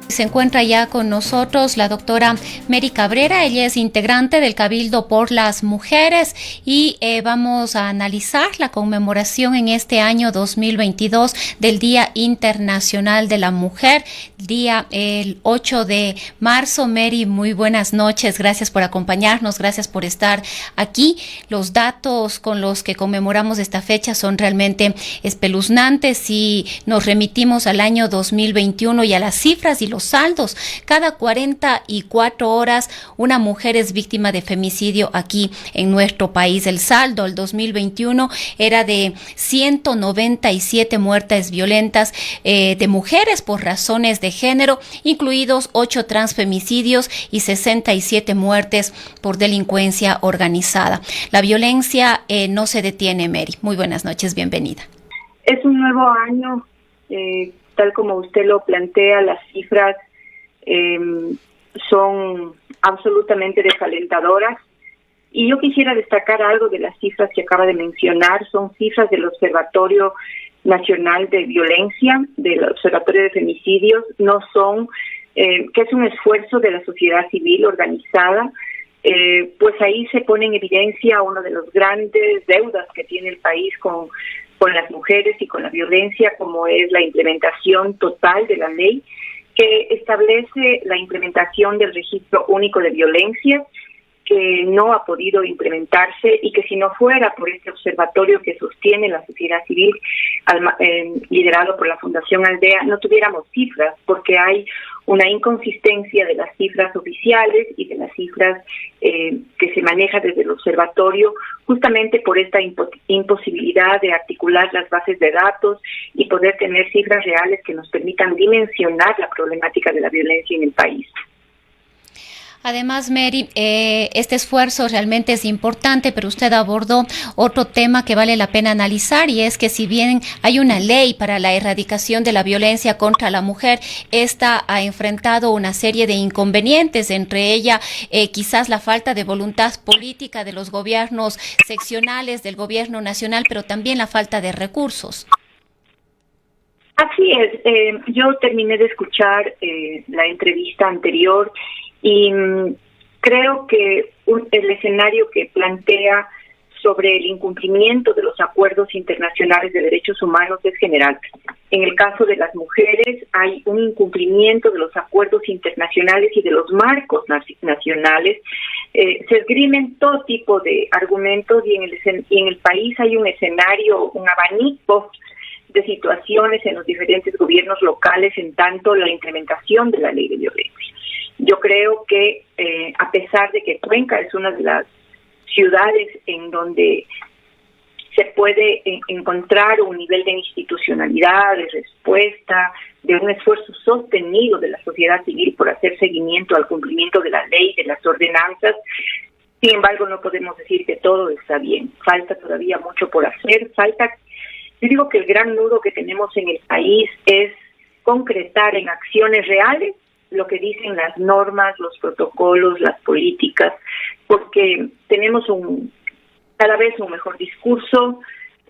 Se encuentra ya con nosotros la doctora Mary Cabrera. Ella es integrante del Cabildo por las Mujeres y vamos a analizar la conmemoración en este año 2022 del Día Internacional de la Mujer, día el 8 de marzo. Mary, muy buenas noches. Gracias por acompañarnos, gracias por estar aquí. Los datos con los que conmemoramos esta fecha son realmente espeluznantes si nos remitimos al año 2021 y a las cifras y los saldos. Cada 44 horas una mujer es víctima de femicidio aquí en nuestro país. El saldo el 2021 era de 197 muertes violentas de mujeres por razones de género, incluidos 8 transfemicidios y 67 muertes por delincuencia organizada. La violencia no se detiene, Mary. Muy buenas noches, bienvenida. Es un nuevo año, tal como usted lo plantea, las cifras son absolutamente desalentadoras. Y yo quisiera destacar algo de las cifras que acaba de mencionar. Son cifras del Observatorio Nacional de Violencia, del Observatorio de Femicidios. No son, que es un esfuerzo de la sociedad civil organizada. Pues ahí se pone en evidencia uno de los grandes deudas que tiene el país con las mujeres y con la violencia, como es la implementación total de la ley que establece la implementación del Registro Único de Violencia, que no ha podido implementarse y que si no fuera por este observatorio que sostiene la sociedad civil, liderado por la Fundación Aldea, no tuviéramos cifras, porque hay una inconsistencia de las cifras oficiales y de las cifras que se maneja desde el observatorio, justamente por esta imposibilidad de articular las bases de datos y poder tener cifras reales que nos permitan dimensionar la problemática de la violencia en el país. Además, Mary, este esfuerzo realmente es importante, pero usted abordó otro tema que vale la pena analizar, y es que si bien hay una ley para la erradicación de la violencia contra la mujer, esta ha enfrentado una serie de inconvenientes, entre ellas quizás la falta de voluntad política de los gobiernos seccionales, del gobierno nacional, pero también la falta de recursos. Así es. Yo terminé de escuchar la entrevista anterior y creo que el escenario que plantea sobre el incumplimiento de los acuerdos internacionales de derechos humanos es general. En el caso de las mujeres hay un incumplimiento de los acuerdos internacionales y de los marcos nacionales. Se esgrimen todo tipo de argumentos y en el país hay un escenario, un abanico de situaciones en los diferentes gobiernos locales en tanto la implementación de la ley de violencia. Yo creo que a pesar de que Cuenca es una de las ciudades en donde se puede encontrar un nivel de institucionalidad, de respuesta, de un esfuerzo sostenido de la sociedad civil por hacer seguimiento al cumplimiento de la ley, de las ordenanzas, sin embargo no podemos decir que todo está bien. Falta todavía mucho por hacer, yo digo que el gran nudo que tenemos en el país es concretar en acciones reales lo que dicen las normas, los protocolos, las políticas, porque tenemos cada vez un mejor discurso,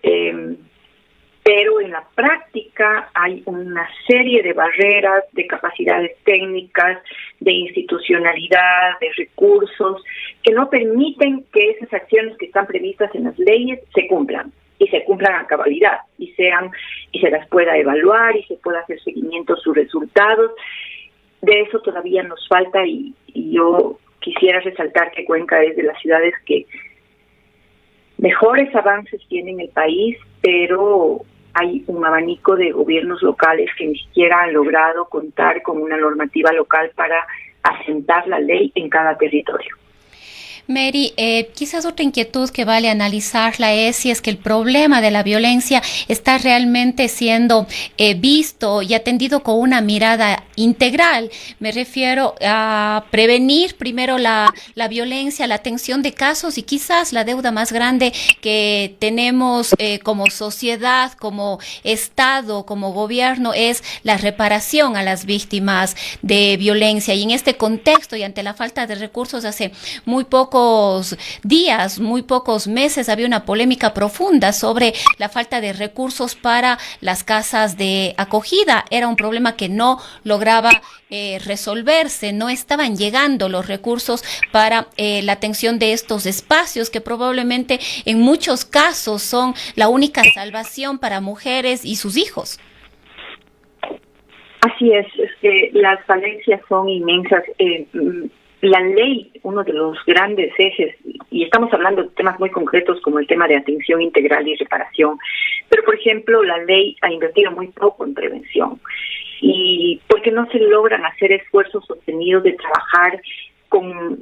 pero en la práctica hay una serie de barreras, de capacidades técnicas, de institucionalidad, de recursos, que no permiten que esas acciones que están previstas en las leyes se cumplan. Y se cumplan a cabalidad, y se las pueda evaluar, y se pueda hacer seguimiento a sus resultados. De eso todavía nos falta, y yo quisiera resaltar que Cuenca es de las ciudades que mejores avances tiene en el país, pero hay un abanico de gobiernos locales que ni siquiera han logrado contar con una normativa local para asentar la ley en cada territorio. Mary, quizás otra inquietud que vale analizarla es si es que el problema de la violencia está realmente siendo visto y atendido con una mirada integral. Me refiero a prevenir primero la violencia, la atención de casos, y quizás la deuda más grande que tenemos como sociedad, como Estado, como gobierno, es la reparación a las víctimas de violencia. Y en este contexto y ante la falta de recursos, hace muy poco pocos días, muy pocos meses, había una polémica profunda sobre la falta de recursos para las casas de acogida. Era un problema que no lograba resolverse, no estaban llegando los recursos para la atención de estos espacios que probablemente en muchos casos son la única salvación para mujeres y sus hijos. Así es que las falencias son inmensas. La ley, uno de los grandes ejes, y estamos hablando de temas muy concretos como el tema de atención integral y reparación, pero por ejemplo la ley ha invertido muy poco en prevención, y porque no se logran hacer esfuerzos sostenidos de trabajar con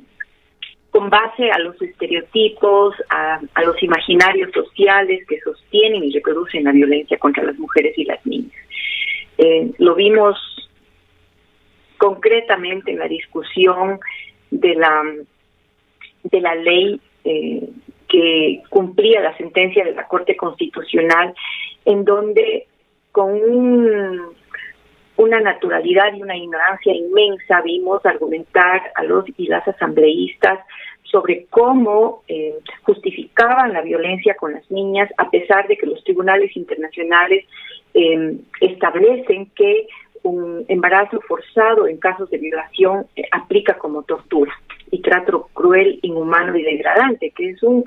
base a los estereotipos, a los imaginarios sociales que sostienen y reproducen la violencia contra las mujeres y las niñas. Lo vimos concretamente en la discusión de la ley que cumplía la sentencia de la Corte Constitucional, en donde con una naturalidad y una ignorancia inmensa vimos argumentar a los y las asambleístas sobre cómo justificaban la violencia con las niñas, a pesar de que los tribunales internacionales establecen que un embarazo forzado en casos de violación aplica como tortura y trato cruel, inhumano y degradante, que es un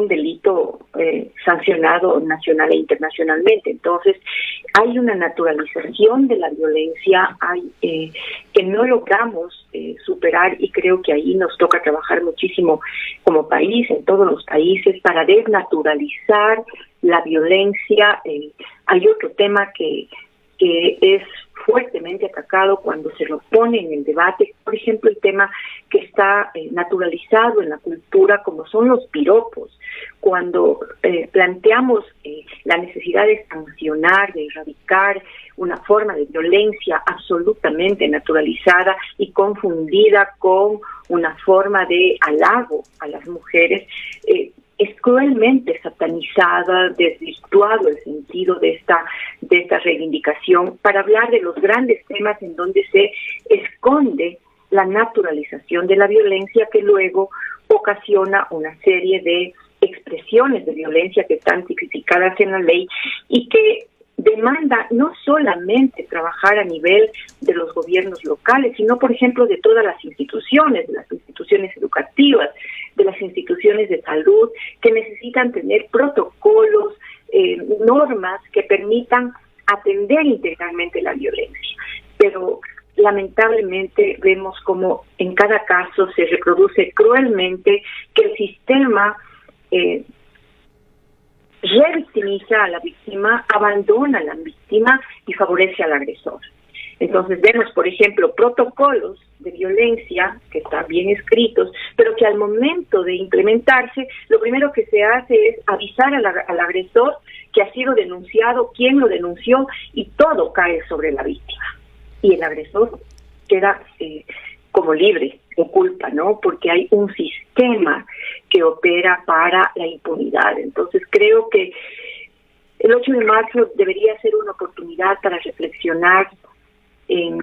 delito sancionado nacional e internacionalmente. Entonces, hay una naturalización de la violencia que no logramos superar, y creo que ahí nos toca trabajar muchísimo como país, en todos los países, para desnaturalizar la violencia. Hay otro tema que es fuertemente atacado cuando se lo pone en el debate, por ejemplo, el tema que está naturalizado en la cultura, como son los piropos. Cuando planteamos la necesidad de sancionar, de erradicar una forma de violencia absolutamente naturalizada y confundida con una forma de halago a las mujeres, es cruelmente satanizada, desvirtuado el sentido de esta reivindicación, para hablar de los grandes temas en donde se esconde la naturalización de la violencia, que luego ocasiona una serie de expresiones de violencia que están tipificadas en la ley y que demanda no solamente trabajar a nivel de los gobiernos locales, sino, por ejemplo, de todas las instituciones, de las instituciones educativas, de las instituciones de salud, que necesitan tener protocolos, normas que permitan atender integralmente la violencia. Pero lamentablemente vemos como en cada caso se reproduce cruelmente que el sistema revictimiza a la víctima, abandona a la víctima y favorece al agresor. Entonces vemos, por ejemplo, protocolos de violencia que están bien escritos, pero que al momento de implementarse, lo primero que se hace es avisar al agresor que ha sido denunciado, quién lo denunció, y todo cae sobre la víctima. Y el agresor queda como libre de culpa, ¿no? Porque hay un sistema que opera para la impunidad. Entonces creo que el 8 de marzo debería ser una oportunidad para reflexionar en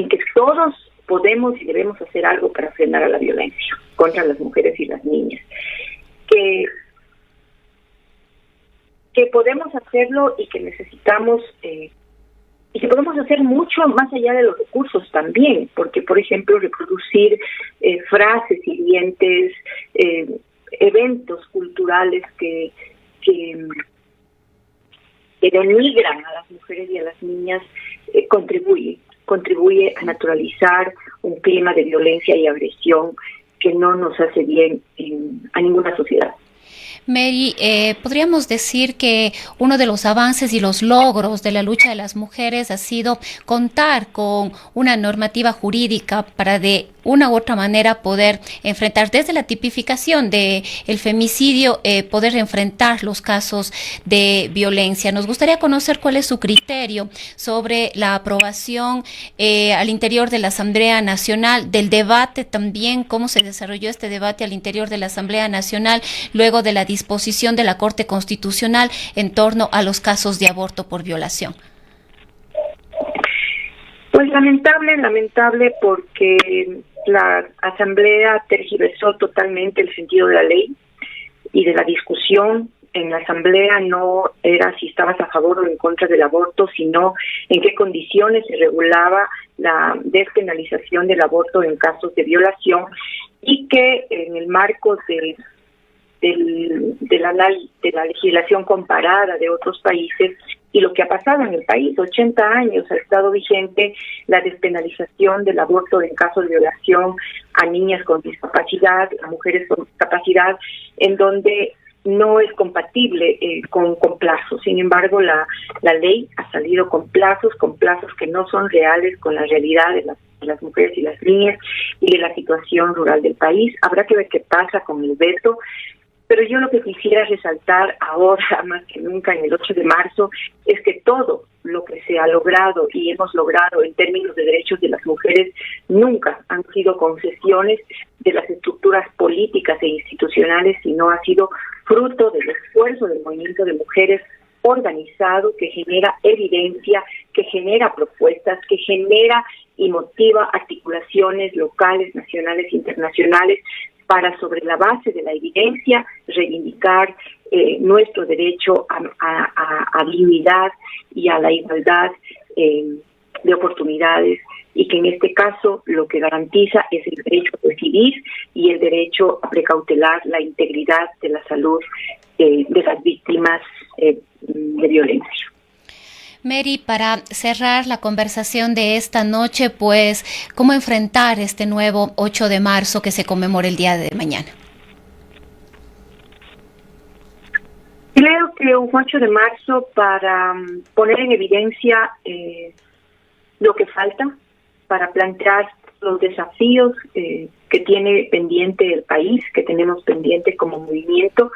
que todos podemos y debemos hacer algo para frenar a la violencia contra las mujeres y las niñas, que podemos hacerlo y que necesitamos y que podemos hacer mucho más allá de los recursos también, porque, por ejemplo, reproducir frases hirientes, eventos culturales que denigran a las mujeres y a las niñas contribuye a naturalizar un clima de violencia y agresión que no nos hace bien a ninguna sociedad. Mary, podríamos decir que uno de los avances y los logros de la lucha de las mujeres ha sido contar con una normativa jurídica para de una u otra manera poder enfrentar desde la tipificación de el femicidio, poder enfrentar los casos de violencia. Nos gustaría conocer cuál es su criterio sobre la aprobación al interior de la Asamblea Nacional, del debate también, cómo se desarrolló este debate al interior de la Asamblea Nacional, luego de la disposición de la Corte Constitucional en torno a los casos de aborto por violación. Pues lamentable porque la Asamblea tergiversó totalmente el sentido de la ley y de la discusión. En la Asamblea no era si estabas a favor o en contra del aborto, sino en qué condiciones se regulaba la despenalización del aborto en casos de violación, y que en el marco de la legislación comparada de otros países y lo que ha pasado en el país, 80 años ha estado vigente la despenalización del aborto en caso de violación a niñas con discapacidad, a mujeres con discapacidad, en donde no es compatible con plazos. Sin embargo, la ley ha salido con plazos que no son reales con la realidad de las mujeres y las niñas y de la situación rural del país. Habrá que ver qué pasa con el veto, pero yo lo que quisiera resaltar ahora, más que nunca en el 8 de marzo, es que todo lo que se ha logrado y hemos logrado en términos de derechos de las mujeres nunca han sido concesiones de las estructuras políticas e institucionales, sino ha sido fruto del esfuerzo del movimiento de mujeres organizado, que genera evidencia, que genera propuestas, que genera y motiva articulaciones locales, nacionales, internacionales, para, sobre la base de la evidencia, reivindicar nuestro derecho a dignidad y a la igualdad de oportunidades, y que en este caso lo que garantiza es el derecho a decidir y el derecho a precautelar la integridad de la salud de las víctimas de violencia. Mary, para cerrar la conversación de esta noche, pues, ¿cómo enfrentar este nuevo 8 de marzo que se conmemora el día de mañana? Creo que un 8 de marzo para poner en evidencia lo que falta, para plantear los desafíos que tiene pendiente el país, que tenemos pendiente como movimiento,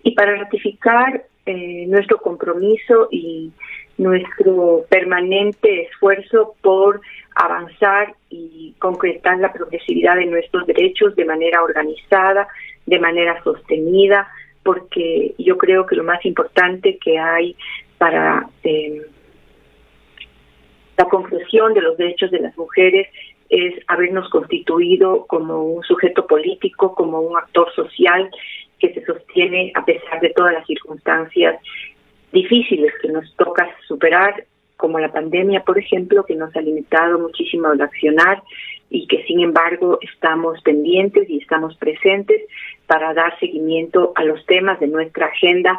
y para ratificar nuestro compromiso y nuestro permanente esfuerzo por avanzar y concretar la progresividad de nuestros derechos de manera organizada, de manera sostenida, porque yo creo que lo más importante que hay para la conclusión de los derechos de las mujeres es habernos constituido como un sujeto político, como un actor social que se sostiene a pesar de todas las circunstancias difíciles que nos toca superar, como la pandemia, por ejemplo, que nos ha limitado muchísimo al accionar, y que sin embargo estamos pendientes y estamos presentes para dar seguimiento a los temas de nuestra agenda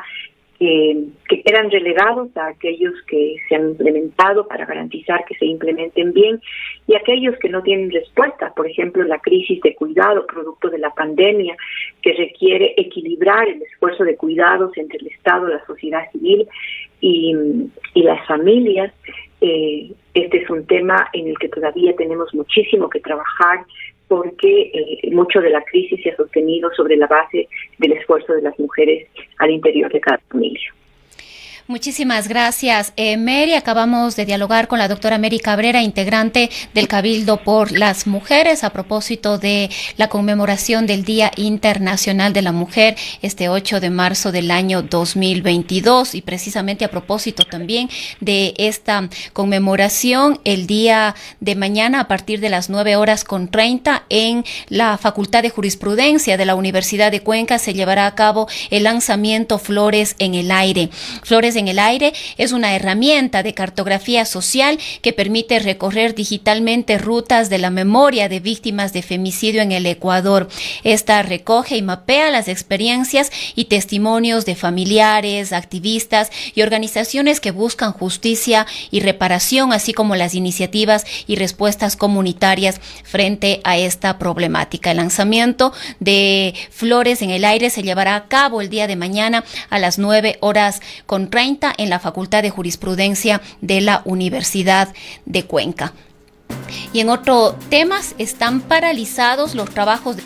que quedan relegados a aquellos que se han implementado para garantizar que se implementen bien, y aquellos que no tienen respuesta. Por ejemplo, la crisis de cuidado producto de la pandemia, que requiere equilibrar el esfuerzo de cuidados entre el Estado, la sociedad civil y las familias. Este es un tema en el que todavía tenemos muchísimo que trabajar, porque mucho de la crisis se ha sostenido sobre la base del esfuerzo de las mujeres al interior de cada familia. Muchísimas gracias, Mary. Acabamos de dialogar con la doctora Mary Cabrera, integrante del Cabildo por las Mujeres, a propósito de la conmemoración del Día Internacional de la Mujer, este 8 de marzo del año 2022. Y precisamente a propósito también de esta conmemoración, el día de mañana, a partir de las 9:30, en la Facultad de Jurisprudencia de la Universidad de Cuenca, se llevará a cabo el lanzamiento Flores en el Aire. Flores en el Aire es una herramienta de cartografía social que permite recorrer digitalmente rutas de la memoria de víctimas de femicidio en el Ecuador. Esta recoge y mapea las experiencias y testimonios de familiares, activistas y organizaciones que buscan justicia y reparación, así como las iniciativas y respuestas comunitarias frente a esta problemática. El lanzamiento de Flores en el Aire se llevará a cabo el día de mañana a las 9:30 en la Facultad de Jurisprudencia de la Universidad de Cuenca. Y en otros temas, están paralizados los trabajos de